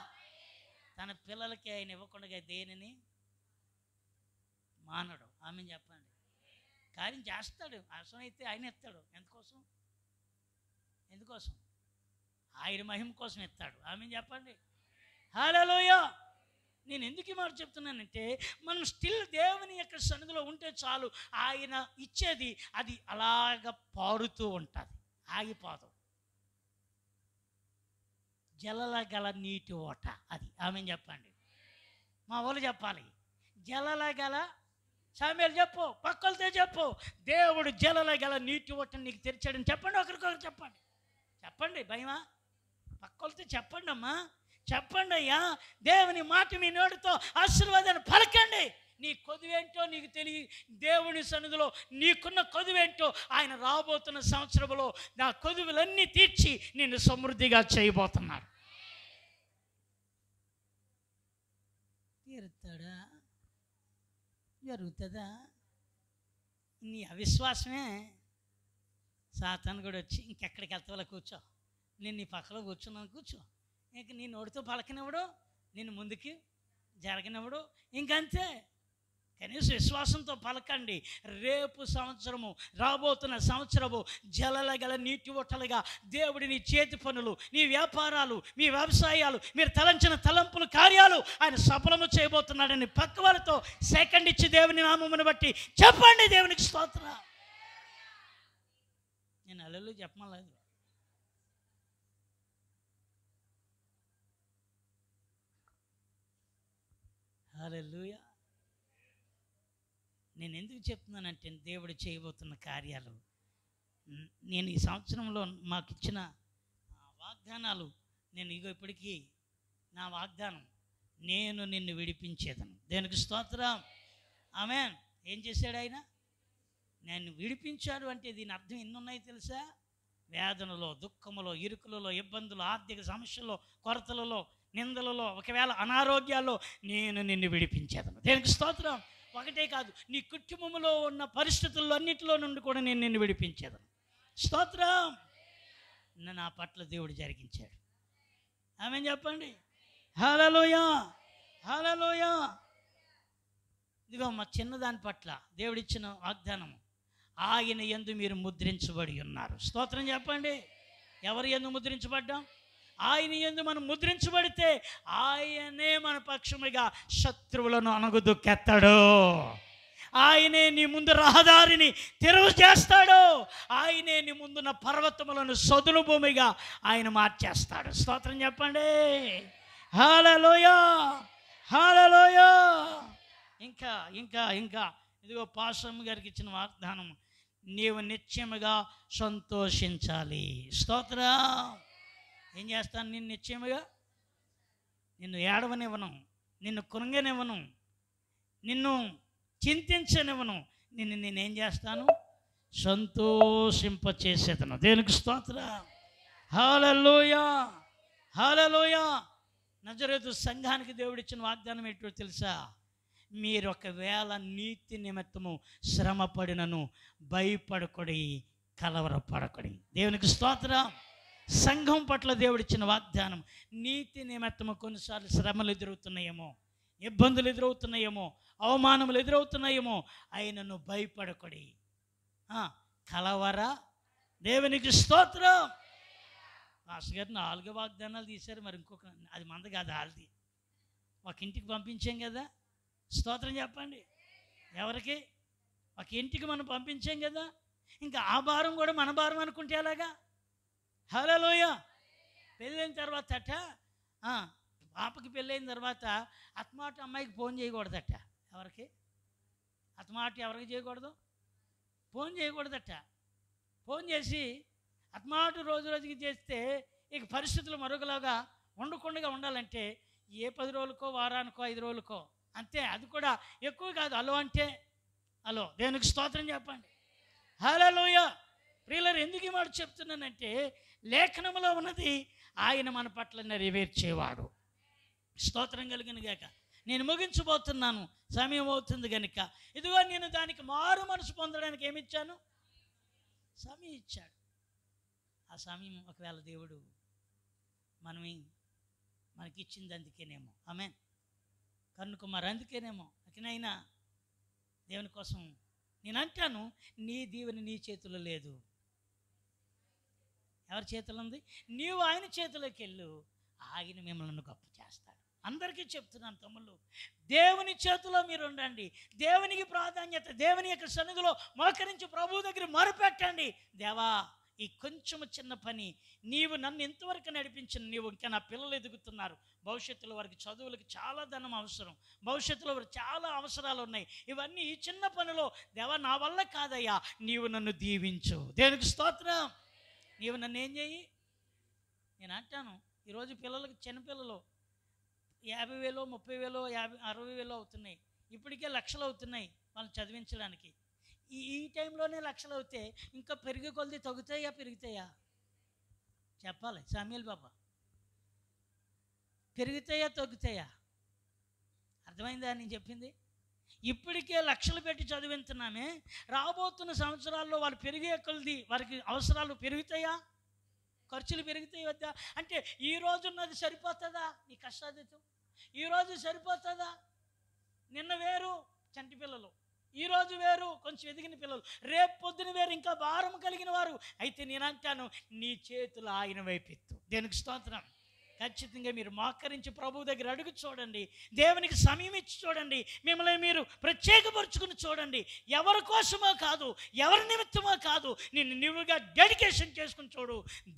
తన పిల్లలకి ఆయన ఇవ్వకుండా దేనిని మానడు. ఆమె చెప్పండి. కార్యం చేస్తాడు. అవసరమైతే ఆయన ఇస్తాడు. ఎందుకోసం? ఆయన మహిమ కోసం ఇస్తాడు. ఆమె చెప్పండి. హల్లెలూయా. నేను ఎందుకు ఈ మాట చెప్తున్నానంటే మనం స్టిల్ దేవుని యొక్క సన్నిధిలో ఉంటే చాలు. ఆయన ఇచ్చేది అది అలాగ పారుతూ ఉంటుంది, ఆగిపోదు. జలల గల నీటి ఓట అది. ఆమె చెప్పండి. మా వాళ్ళు చెప్పాలి. జలల గల. సామెలు చెప్పు, పక్కలతో చెప్పు. దేవుడు జలల గల నీటి ఓటని నీకు తెరిచాడని చెప్పండి. ఒకరికొకరు చెప్పండి. భయమా? పక్కలతో చెప్పండి అమ్మా, చెప్పండి అయ్యా. దేవుని మాట మీ నోటితో ఆశీర్వాదాన్ని పలకండి. నీ కొదువేంటో నీకు తెలియ. దేవుని సన్నిధిలో నీకున్న కొదువేంటో ఆయన రాబోతున్న సంవత్సరంలో నా కొదువులన్నీ తీర్చి నిన్ను సమృద్ధిగా చేయబోతున్నాడు. తీరుతాడా? జరుగుతుందా? నీ అవిశ్వాసమే సాతాను కూడా వచ్చి ఇంకెక్కడికి వెళ్తావా, కూర్చో, నేను నీ పక్కలో కూర్చున్నాను, కూర్చో. ఇంక నీ నోటితో పలకనివ్వడు, నిన్ను ముందుకి జరగనివ్వడు. ఇంకంతే. కనీసం విశ్వాసంతో పలకండి. రేపు సంవత్సరము, రాబోతున్న సంవత్సరము జలల గల నీటి ఒట్టలుగా దేవుడి నీ చేతి పనులు, నీ వ్యాపారాలు, మీ వ్యవసాయాలు, మీరు తలంచిన తలంపులు, కార్యాలు ఆయన సఫలము చేయబోతున్నాడని పక్క వాళ్ళతో సెకండ్ ఇచ్చి దేవుని నామమును బట్టి చెప్పండి. దేవునికి స్తోత్రం. నేను హల్లెలూయా చెప్పమలేదు. హల్లెలూయా. నేను ఎందుకు చెప్తున్నానంటే దేవుడు చేయబోతున్న కార్యాలు, నేను ఈ సంవత్సరంలో మాకు ఇచ్చిన వాగ్దానాలు, నేను ఇప్పటికీ నా వాగ్దానం, నేను నిన్ను విడిపించేదను. దేనికి స్తోత్రం. ఆమేన్. ఏం చేశాడు ఆయన? నేను విడిపించాడు అంటే దీని అర్థం ఎన్ని ఉన్నాయి తెలుసా? వేదనలో, దుఃఖములో, ఇరుకులలో, ఇబ్బందులు, ఆర్థిక సమస్యల్లో, కొరతలలో, నిందలలో, ఒకవేళ అనారోగ్యాల్లో నేను నిన్ను విడిపించేదను. దేనికి స్తోత్రం. ఒకటే కాదు, నీ కుటుంబంలో ఉన్న పరిస్థితుల్లో అన్నింటిలో నుండి కూడా నేను నిన్ను విడిపించేదను. స్తోత్రం. నా పట్ల దేవుడు జరిగించాడు. ఆమేన్ చెప్పండి. హల్లెలూయా, హల్లెలూయా. ఇదిగో మా చిన్నదాని పట్ల దేవుడిచ్చిన వాగ్దానం, ఆయన యందు మీరు ముద్రించబడి ఉన్నారు. స్తోత్రం చెప్పండి. ఎవరి యందు ముద్రించబడ్డాం? ఆయన యందు మనం ముద్రించబడితే ఆయనే మన పక్షముగా శత్రువులను అణగదొక్కేస్తాడు. ఆయనే నీ ముందు రహదారిని తెరువు చేస్తాడు. ఆయనే నీ ముందున్న పర్వతములను సదును భూమిగా ఆయన మార్చేస్తాడు. స్తోత్రం చెప్పండి. హల్లెలూయా, హల్లెలూయా. ఇంకా ఇంకా ఇంకా ఇదిగో పాస్టర్ గారికి ఇచ్చిన వాగ్దానం, నీవు నిత్యముగా సంతోషించాలి. స్తోత్రం. ఏం చేస్తాను? నిన్ను నిశ్చయముగా, నిన్ను ఏడవనివ్వను, నిన్ను కృంగనివ్వను, నిన్ను చింతించనివ్వను. నేనేం చేస్తాను? సంతోషింపచేసేదను. దేనికి స్తోత్రం. హల్లెలూయా, హల్లెలూయా. నజరేతు సంఘానికి దేవుడిచ్చిన వాగ్దానం ఏంటో తెలుసా? మీరు ఒకవేళ నీతి నిమిత్తము శ్రమ పడినను భయపడకుడి, కలవరపడకుడి. దేవునికి స్తోత్రం. సంఘం పట్ల దేవుడిచ్చిన వాగ్దానం. నీతి నిమిత్తము కొన్నిసార్లు శ్రమలు ఎదురవుతున్నాయేమో, ఇబ్బందులు ఎదురవుతున్నాయేమో, అవమానములు ఎదురవుతున్నాయేమో, ఆయనను భయపడకుడి, కలవర. దేవునికి స్తోత్రం. పాస్టర్ గారు 4 వాగ్దానాలు తీశారు, మరి ఇంకొక అది మంద కాదు, వాళ్ళది. ఒక ఇంటికి పంపించాం కదా, స్తోత్రం చెప్పండి. ఎవరికి? ఒక ఇంటికి మనం పంపించాం కదా, ఇంకా ఆ భారం కూడా మన భారం అనుకుంటే ఎలాగా? హల్లెలూయా. పెళ్ళైన తర్వాత పాపకి పెళ్ళైన తర్వాత అత్తమాట అమ్మాయికి ఫోన్ చేయకూడదట. ఎవరికి? అత్తమాట ఎవరికి చేయకూడదు? ఫోన్ చేయకూడదట. ఫోన్ చేసి అత్తమాట రోజు రోజుకి చేస్తే ఇక పరిస్థితులు మరొకలాగా ఉండకుండా ఉండాలంటే ఏ 10 రోజులకో, వారానికో, 5 రోజులకో అంతే. అది కూడా ఎక్కువ కాదు. అలో అంటే అలో. దేవునికి స్తోత్రం చెప్పండి. హల్లెలూయా. ప్రియులారా, ఎందుకు ఈ మాట చెప్తున్నానంటే లేఖనంలో ఉన్నది ఆయన మన పట్ల నెరవేర్చేవాడు. స్తోత్రం కలిగిన గాక. నేను ముగించబోతున్నాను, సమయం అవుతుంది కనుక. ఇదిగో నేను దానికి మారు మనసు పొందడానికి ఏమిచ్చాను? సమయం ఇచ్చాడు. ఆ సమయం ఒకవేళ దేవుడు మనకిచ్చింది అందుకేనేమో. ఆమేన్. కన్నుకు మరి అందుకేనేమో. అక్కనైనా దేవుని కోసం నేను అంటాను, నీ దీవెన నీ చేతిలో లేదు. ఎవరి చేతిలో ఉంది? నీవు ఆయన చేతిలోకి వెళ్ళు, ఆయన మిమ్మల్ని గొప్ప చేస్తాడు. అందరికీ చెప్తున్నాను తమ్ముళ్ళు, దేవుని చేతిలో మీరు ఉండండి. దేవునికి ప్రాధాన్యత, దేవుని యొక్క సన్నిధిలో మోకరించి ప్రభు దగ్గర మొరపెట్టండి. దేవా, ఈ కొంచెము చిన్న పని నీవు నన్ను ఎంతవరకు నడిపించిన, నీవు ఇంకా నా పిల్లలు ఎదుగుతున్నారు, భవిష్యత్తులో వారికి చదువులకు చాలా ధనం అవసరం, భవిష్యత్తులో వారికి చాలా అవసరాలు ఉన్నాయి. ఇవన్నీ ఈ చిన్న పనిలో దేవా నా వల్ల కాదయ్యా, నీవు నన్ను దీవించు. దేవునికి స్తోత్రం. నీవు నన్ను ఏం చేయి? నేను అంటాను, ఈరోజు పిల్లలకి చిన్నపిల్లలు 50,000, 30,000, 60,000 అవుతున్నాయి. ఇప్పటికే లక్షలు అవుతున్నాయి వాళ్ళని చదివించడానికి. ఈ టైంలోనే లక్షలు అవుతే ఇంకా పెరిగే కొలది తగ్గుతాయా పెరుగుతాయా? చెప్పాలి సామ్యూల్ బాబా. పెరుగుతాయా తగ్గుతాయా? అర్థమైందా నేను చెప్పింది? ఇప్పటికే లక్షలు పెట్టి చదివిస్తున్నామే, రాబోతున్న సంవత్సరాల్లో వాళ్ళు పెరిగే కొలది వారికి అవసరాలు పెరుగుతాయా? ఖర్చులు పెరుగుతాయి వద్దా? అంటే ఈరోజు ఉన్నది సరిపోతుందా? నీ కష్టాదితో ఈరోజు సరిపోతుందా? నిన్న వేరు చంటి పిల్లలు, ఈరోజు వేరు కొంచెం ఎదిగిన పిల్లలు, రేపు పొద్దున వేరు ఇంకా భారం కలిగిన వారు. అయితే నేను అంటాను, నీ చేతులు ఆయన వైపెత్తు. దేనికి స్తోత్రం. ఖచ్చితంగా మీరు మోకరించి ప్రభువు దగ్గర అడుగు చూడండి, దేవునికి సమయం ఇచ్చి చూడండి, మిమ్మల్ని మీరు ప్రత్యేకపరుచుకుని చూడండి. ఎవరి కోసమో కాదు, ఎవరి నిమిత్తమో కాదు, నిన్ను నువ్వుగా డెడికేషన్ చేసుకుని చూడు.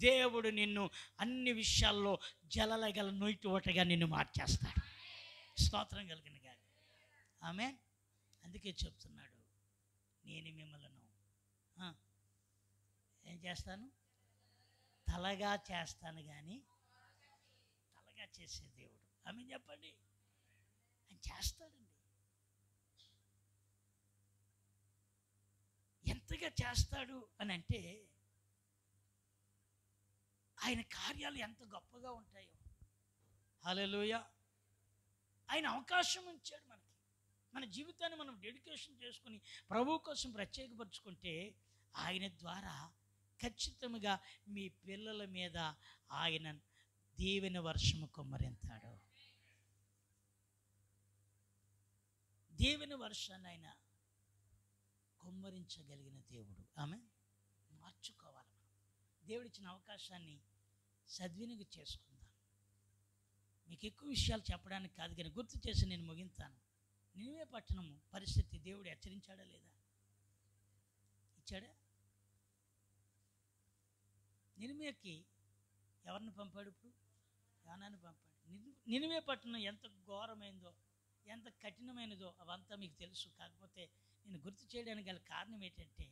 దేవుడు నిన్ను అన్ని విషయాల్లో జలలగల నొయ్యి ఓటగా నిన్ను మార్చేస్తాడు. స్తోత్రం కలిగిన గాని. ఆమేన్. అందుకే చెప్తున్నాడు, నేను మిమ్మల్ని ఏం చేస్తాను? తలగా చేస్తాను కానీ తలగా చేసే దేవుడు. ఆమె చెప్పండి, ఆయన చేస్తాడండి. ఎంతగా చేస్తాడు అని అంటే ఆయన కార్యాలు ఎంత గొప్పగా ఉంటాయో. హల్లెలూయా. ఆయన అవకాశం ఇచ్చాడు మనకి. మన జీవితాన్ని మనం డెడికేషన్ చేసుకుని ప్రభు కోసం ప్రత్యేకపరుచుకుంటే ఆయన ద్వారా ఖచ్చితంగా మీ పిల్లల మీద ఆయన దీవెన వర్షము కుమ్మరింతాడు. దీవెన వర్షాన్ని ఆయన కుమ్మరించగలిగిన దేవుడు. ఆమె మార్చుకోవాలి. దేవుడిచ్చిన అవకాశాన్ని సద్వినియోగం చేసుకుందాం. మీకు ఎక్కువ విషయాలు చెప్పడానికి కాదు కానీ గుర్తు చేసి నేను ముగింతాను. నినివే పట్టణము పరిస్థితి దేవుడు హెచ్చరించాడా లేదా? ఇచ్చాడా? నినివేకి ఎవరిని పంపాడు? ఇప్పుడు యోనాని పంపాడు. నినివే పట్టణం ఎంత ఘోరమైందో, ఎంత కఠినమైనదో అవంతా మీకు తెలుసు. కాకపోతే నేను గుర్తు చేయడానికి గల కారణం ఏంటంటే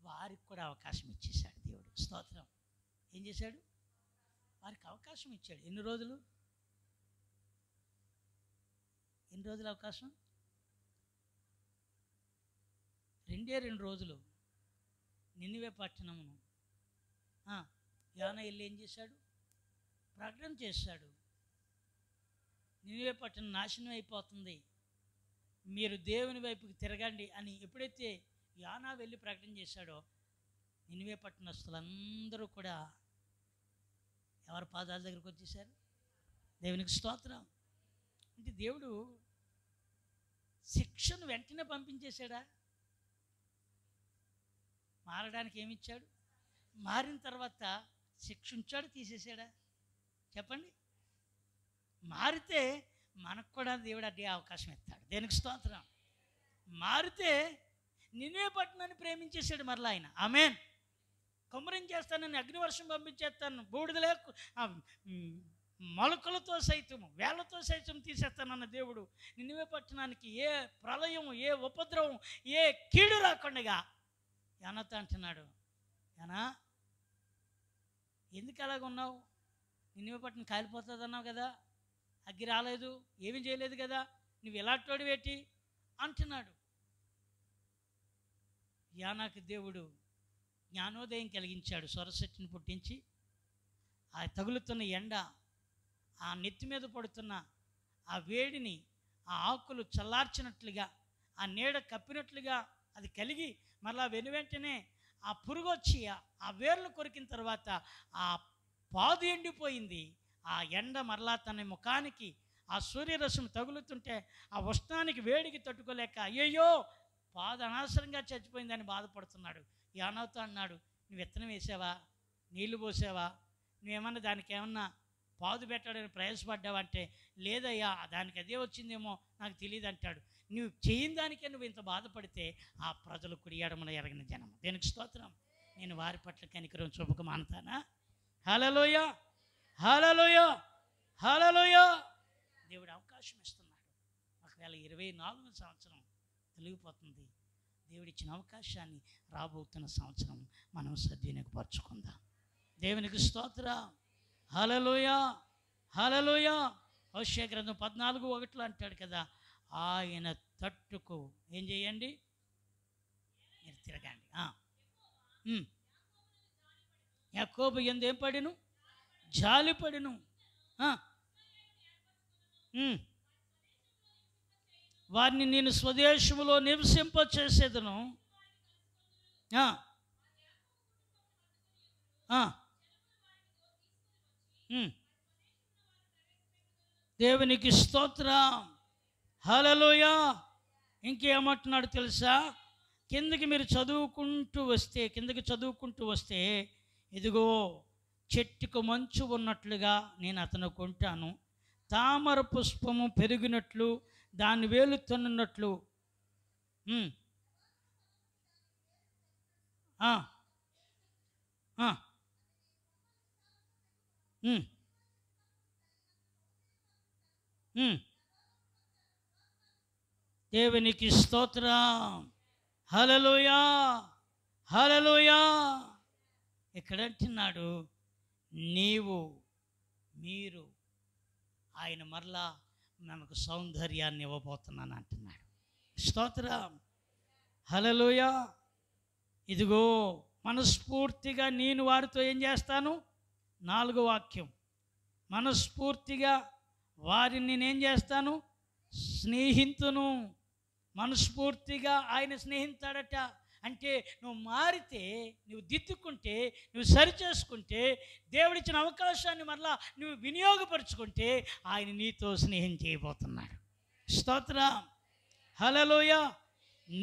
వారికి కూడా అవకాశం ఇచ్చేశాడు దేవుడు. స్తోత్రం. ఏం చేశాడు? వారికి అవకాశం ఇచ్చాడు. ఎన్ని రోజులు అవకాశం? 2 రోజులు. నినివే పట్టణమును యోనా వెళ్ళి ఏం చేశాడు? ప్రకటన చేశాడు. నినివే పట్టణం నాశనం అయిపోతుంది, మీరు దేవుని వైపుకి తిరగండి అని ఎప్పుడైతే యానా వెళ్ళి ప్రకటన చేశాడో, నినివే పట్టణస్తులందరూ కూడా ఎవరి పాదాల దగ్గరికి వచ్చేసారు? దేవునికి స్తోత్రం. అంటే దేవుడు శిక్షను వెంటనే పంపించేశాడా? మారడానికి ఏమిచ్చాడు? మారిన తర్వాత శిక్ష ఉంచాడు, తీసేసాడా? చెప్పండి. మారితే మనకు కూడా దేవుడు అదే అవకాశం ఇస్తాడు. దేనికి స్తోత్రం. మారితే నినివే పట్టణాన్ని ప్రేమించేశాడు మరలా ఆయన. ఆమేన్. కుమ్మరించేస్తానని, అగ్నివర్షం పంపించేస్తాను, బూడిదలే మొలకలతో సైతము, వేళ్లతో సైతం తీసేస్తానన్న దేవుడు నినివే పట్టణానికి ఏ ప్రళయం, ఏ ఉపద్రవం, ఏ కీడు రాకుండా యానాతో అంటున్నాడు, యానా ఎందుకు అలాగ ఉన్నావు? నినివే పట్టణం కాలిపోతుంది అన్నావు కదా, అగ్గి రాలేదు, ఏమీ చేయలేదు కదా, నువ్వు ఎలాంటోడు వేటి అంటున్నాడు. యానాకు దేవుడు జ్ఞానోదయం కలిగించాడు. సొరసెట్టుని పుట్టించి ఆ తగులుతున్న ఎండ, ఆ నెత్తి మీద పడుతున్న ఆ వేడిని ఆ ఆకులు చల్లార్చినట్లుగా, ఆ నీడ కప్పినట్లుగా అది కలిగి మరలా వెనువెంటనే ఆ పురుగు వచ్చి ఆ వేర్లు కొరికిన తర్వాత ఆ పాదు ఎండిపోయింది. ఆ ఎండ మరలా తన ముఖానికి ఆ సూర్యరశ్మి తగులుతుంటే ఆ ఉష్ణానికి వేడికి తట్టుకోలేక అయ్యయ్యో పాదు అనవసరంగా చచ్చిపోయిందని బాధపడుతున్నాడు. యానాతో అన్నాడు, నువ్వు విత్తనం వేసావా, నీళ్లు పోసావా, నువ్వేమన్నా దానికి ఏమన్నా పాదు పెట్టాడని ప్రయాసపడ్డావంటే లేదయ్యా, దానికి అదే వచ్చిందేమో నాకు తెలియదు అంటాడు. నువ్వు చేయని దానికే నువ్వు ఇంత బాధపడితే ఆ ప్రజలు కుడి ఎడమన ఎరగిన జనం. దేనికి స్తోత్రం. నేను వారి పట్ల కనికరం చూపక మానతానా? హల్లెలూయా, హల్లెలూయా, హల్లెలూయా. దేవుడు అవకాశం ఇస్తున్నాడు. ఒకవేళ 24వ సంవత్సరం తొలగిపోతుంది. దేవుడిచ్చిన అవకాశాన్ని రాబోతున్న సంవత్సరం మనం సద్వినియోగపరచుకుందాం. దేవునికి స్తోత్రం. హల్లెలూయా, హల్లెలూయా. హోషేయ గ్రంథం 14:1 అంటాడు కదా, ఆయన తట్టుకు ఏం చేయండి? మీరు తిరగండి. యాకోబు యందు ఏం పడిను? జాలిపడిను. వారిని నేను స్వదేశములో నివసింపచేసేదను. దేవునికి స్తోత్రం. హల్లెలూయా. ఇంకేమంటున్నాడు తెలుసా? కిందకి చదువుకుంటూ వస్తే ఇదిగో చెట్టుకు మంచు ఉన్నట్లుగా నేను అతను కొంటాను, తామర పుష్పము పెరిగినట్లు దాని వేలు తన్నున్నట్లు దేవునికి స్తోత్రం. హల్లెలూయా, హల్లెలూయా. ఇక్కడ అంటున్నాడు, మీరు ఆయన మరలా మనకు సౌందర్యాన్ని ఇవ్వబోతున్నాను అంటున్నాడు. స్తోత్రం. హల్లెలూయా. ఇదిగో మనస్ఫూర్తిగా నేను వారితో ఏం చేస్తాను? 4వ వాక్యం, మనస్ఫూర్తిగా వారిని నేనేం చేస్తాను? స్నేహితును. మనస్ఫూర్తిగా ఆయన స్నేహితాడట. అంటే నువ్వు మారితే, నువ్వు దిద్దుకుంటే, నువ్వు సరిచేసుకుంటే, దేవుడిచ్చిన అవకాశాన్ని మరలా నువ్వు వినియోగపరుచుకుంటే ఆయన నీతో స్నేహం చేయబోతున్నాడు. స్తోత్రం. హల్లెలూయా.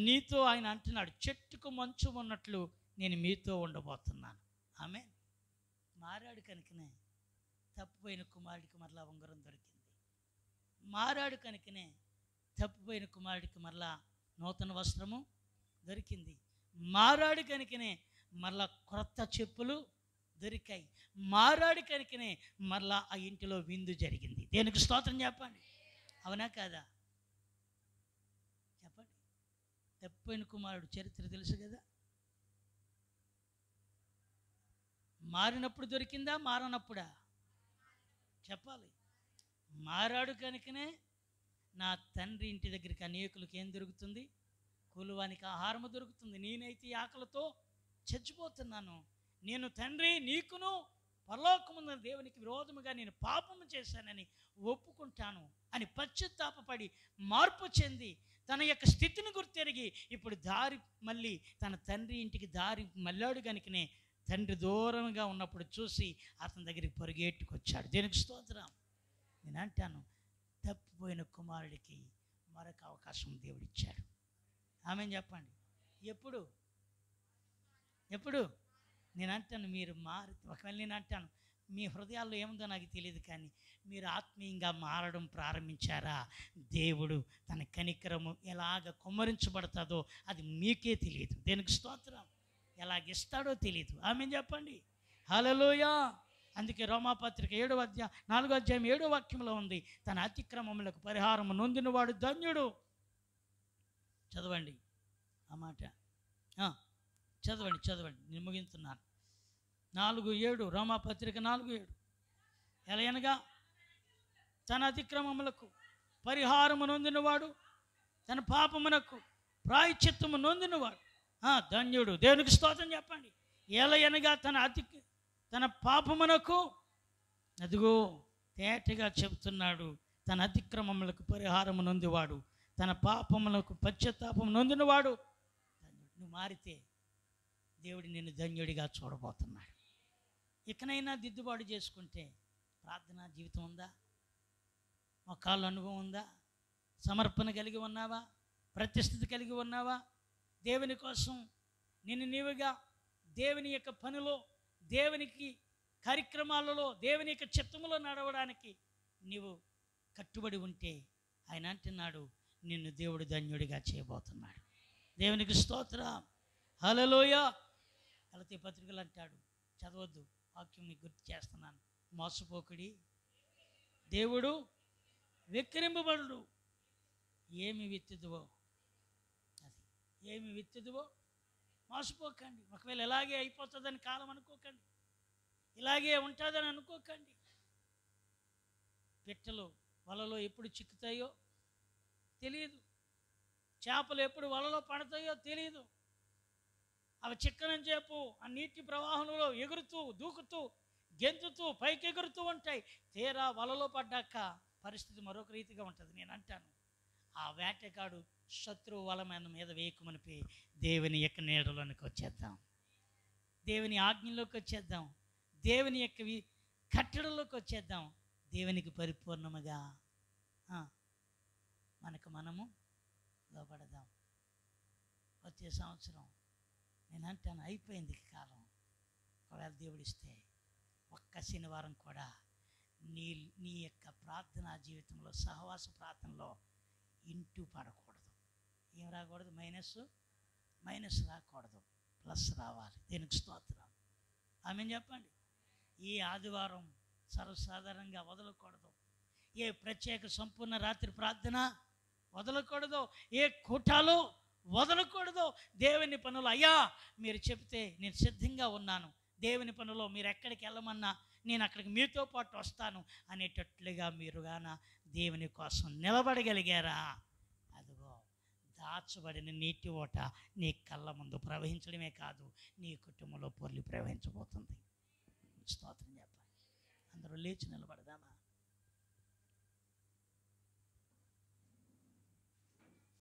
నీతో ఆయన అంటున్నాడు, చెట్టుకు మంచు ఉన్నట్లు నేను మీతో ఉండబోతున్నాను. ఆమేన్. మారాడు కనుకనే తప్పిపోయిన కుమారుడికి మరలా ఉంగరం దొరికింది. మారాడు కనుకనే తప్పిపోయిన కుమారుడికి మరలా నూతన వస్త్రము దొరికింది. మారాడు కనుకనే మరలా క్రొత్త చెప్పులు దొరికాయి. మారాడు కనుకనే మరలా ఆ ఇంటిలో విందు జరిగింది. దేనికి స్తోత్రం చెప్పండి. అవునా కాదా? చెప్పండి. తప్పిపోయిన కుమారుడు చరిత్ర తెలుసు కదా. మారినప్పుడు దొరికిందా, మారనప్పుడా? చెప్పాలి. మారాడు కనుకనే నా తండ్రి ఇంటి దగ్గరికి అనేకులకు ఏం దొరుకుతుంది? కూలువానికి ఆహారము దొరుకుతుంది. నేనైతే ఆకలితో చచ్చిపోతున్నాను. నేను తండ్రి నీకును పరలోకమున్న దేవునికి విరోధముగా నేను పాపము చేశానని ఒప్పుకుంటాను అని పశ్చాత్తాపపడి మార్పు చెంది తన యొక్క స్థితిని గుర్తెరిగి ఇప్పుడు దారి మళ్ళీ తన తండ్రి ఇంటికి దారి మళ్ళాడు కనుకనే తండ్రి దూరంగా ఉన్నప్పుడు చూసి అతని దగ్గరికి పరిగెట్టుకొచ్చాడు. దేనికి స్తోత్రం. నేను అంటాను, తప్పిపోయిన కుమారుడికి మరొక అవకాశం దేవుడిచ్చాడు. ఆమె చెప్పండి. ఎప్పుడు నేను అంటాను, మీరు మారి ఒకవేళ నేను అంటాను మీ హృదయాల్లో ఏముందో నాకు తెలియదు, కానీ మీరు ఆత్మీయంగా మారడం ప్రారంభించారా, దేవుడు తన కనికరము ఎలాగ కుమ్మరించబడుతుందో అది మీకే తెలియదు. దేనికి స్తోత్రం. ఎలాగిస్తాడో తెలియదు. ఆమె చెప్పండి. హల్లెలూయా. అందుకే రోమాపత్రిక 4వ అధ్యాయం 7వ వాక్యంలో ఉంది, తన అతిక్రమములకు పరిహారము నొందినవాడు ధన్యుడు. చదవండి ఆ మాట, చదవండి నేను ముగించున్నాను. 4:7 రోమాపత్రిక 4:7. ఎలా అనగా తన అతిక్రమములకు పరిహారము నొందినవాడు, తన పాపమునకు ప్రాయశ్చిత్తము నొందినవాడు ధన్యుడు. దేవునికి స్తోత్రం చెప్పండి. ఎలా అనగా తన పాపమునకు, అదిగో తేటగా చెబుతున్నాడు, తన అతిక్రమములకు పరిహారము నొందివాడు, తన పాపములకు పశ్చాత్తాపం నొందినవాడు ధన్యుడు. నువ్వు మారితే దేవుడు నిన్ను ధన్యుడిగా చూడబోతున్నాడు. ఇకనైనా దిద్దుబాటు చేసుకుంటే ప్రార్థనా జీవితం ఉందా, మొక్కాళ్ళ అనుభవం ఉందా, సమర్పణ కలిగి ఉన్నావా, ప్రతిష్ఠితి కలిగి ఉన్నావా, దేవుని కోసం నిన్ను నీవుగా దేవుని యొక్క పనిలో, దేవునికి కార్యక్రమాలలో, దేవుని యొక్క చిత్తములో నడవడానికి నీవు కట్టుబడి ఉంటే ఆయన అంటున్నాడు, నిన్ను దేవుడు ధన్యుడిగా చేయబోతున్నాడు. దేవునికి స్తోత్రం. హల్లెలూయా. గలతీ పత్రికలు అంటాడు, చదవద్దు, వాక్యం మీకు గుర్తు చేస్తున్నాను, మోసపోకుడి, దేవుడు వెక్కిరింపబడు. ఏమి విత్తుదువో అది, ఏమి విత్తుదువో మోసపోకండి. ఒకవేళ ఇలాగే అయిపోతుందని కాలం అనుకోకండి, ఇలాగే ఉంటుందని అనుకోకండి. పిట్టలు వలలో ఎప్పుడు చిక్కుతాయో తెలియదు, చేపలు ఎప్పుడు వలలో పడతాయో తెలియదు. అవి చిక్కనని చెప్పు ఆ నీటి ప్రవాహంలో ఎగురుతూ దూకుతూ గెంతుతూ పైకి ఎగురుతూ ఉంటాయి. తీరా వలలో పడ్డాక పరిస్థితి మరొక రీతిగా ఉంటుంది. నేను అంటాను, ఆ వేటగాడు శత్రువు వల మీద వేయకమనిపి దేవుని యొక్క నీడలోనికి వచ్చేద్దాం, దేవుని ఆజ్ఞలోకి వచ్చేద్దాం, దేవుని యొక్క కట్టడలోకి వచ్చేద్దాం, దేవునికి పరిపూర్ణముగా మనము లోపడదాం. వచ్చే సంవత్సరం నేను అంటాను, అయిపోయింది కాలం. ఒకవేళ దేవుడిస్తే ఒక్క శనివారం కూడా నీ యొక్క ప్రార్థనా జీవితంలో, సహవాస ప్రార్థనలో ఇంటూ పడకూడదు. ఏం రాకూడదు, మైనస్ రాకూడదు, ప్లస్ రావాలి. దీనికి స్తోత్రం. ఆమె చెప్పండి. ఈ ఆదివారం సర్వసాధారణంగా వదలకూడదు, ఏ ప్రత్యేక సంపూర్ణ రాత్రి ప్రార్థన వదలకూడదు, ఏ కూటాలు వదలకూడదు. దేవుని పనులు, అయ్యా మీరు చెప్తే నేను సిద్ధంగా ఉన్నాను, దేవుని పనులో మీరు ఎక్కడికి వెళ్ళమన్నా నేను అక్కడికి మీతో పాటు వస్తాను అనేటట్లుగా మీరు గాన దేవుని కోసం నిలబడగలిగారా, అదిగో దాచబడిన నీటి ఓట నీ కళ్ళ ముందు ప్రవహించడమే కాదు, నీ కుటుంబంలో పొర్లి ప్రవహించబోతుంది. స్తోత్రం చెప్పాలి. అందరూ లేచి నిలబడదామా?